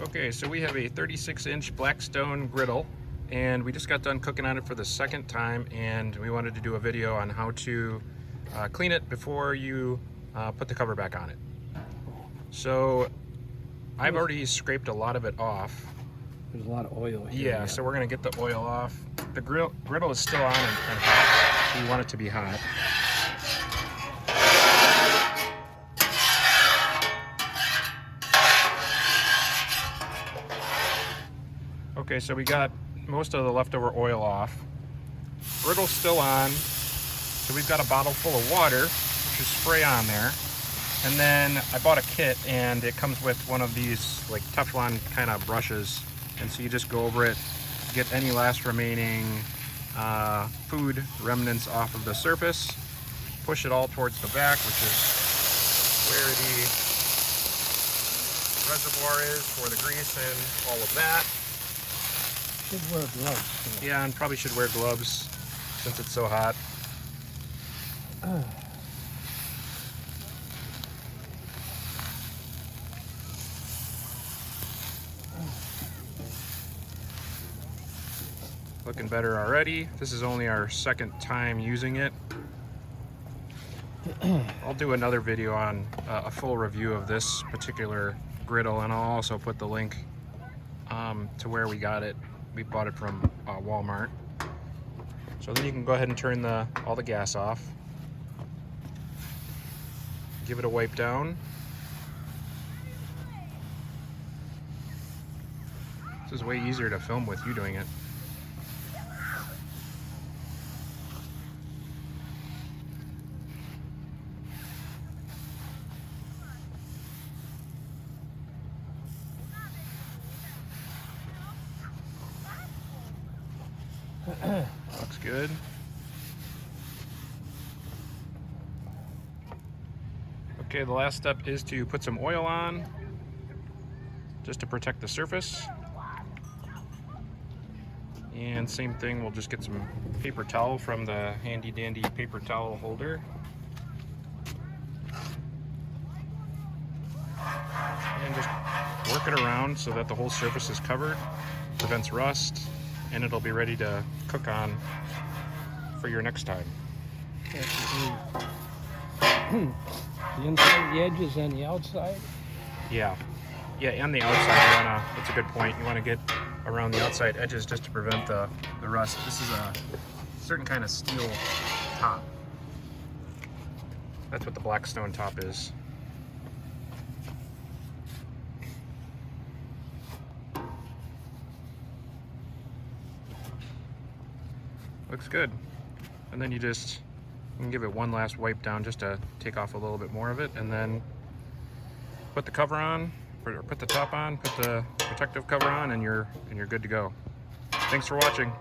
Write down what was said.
Okay, so we have a 36-inch Blackstone griddle, and we just got done cooking on it for the second time, and we wanted to do a video on how to clean it before you put the cover back on it. So I've already scraped a lot of it off. There's a lot of oil here. Yeah, so we're gonna get the oil off. The griddle is still on and hot, so you want it to be hot. Okay, so we got most of the leftover oil off. Griddle's still on, so we've got a bottle full of water, which is spray on there. And then I bought a kit, and it comes with one of these like Teflon kind of brushes. And so you just go over it, get any last remaining food remnants off of the surface, push it all towards the back, which is where the reservoir is for the grease and all of that. Should wear gloves too. Yeah, and probably should wear gloves since it's so hot. Looking better already. This is only our second time using it. I'll do another video on a full review of this particular griddle, and I'll also put the link to where we got it. We bought it from Walmart. So then you can go ahead and turn all the gas off. Give it a wipe down. This is way easier to film with you doing it. Looks good. Okay, the last step is to put some oil on, just to protect the surface. And same thing, we'll just get some paper towel from the handy dandy paper towel holder. And just work it around so that the whole surface is covered, prevents rust, and it'll be ready to cook on for your next time. The inside, the edges, and the outside? Yeah, and the outside, that's a good point. You want to get around the outside edges just to prevent the rust. This is a certain kind of steel top. That's what the Blackstone top is. Looks good. And then you can give it one last wipe down just to take off a little bit more of it, and then put the cover on, or put the top on, put the protective cover on, and you're good to go. Thanks for watching.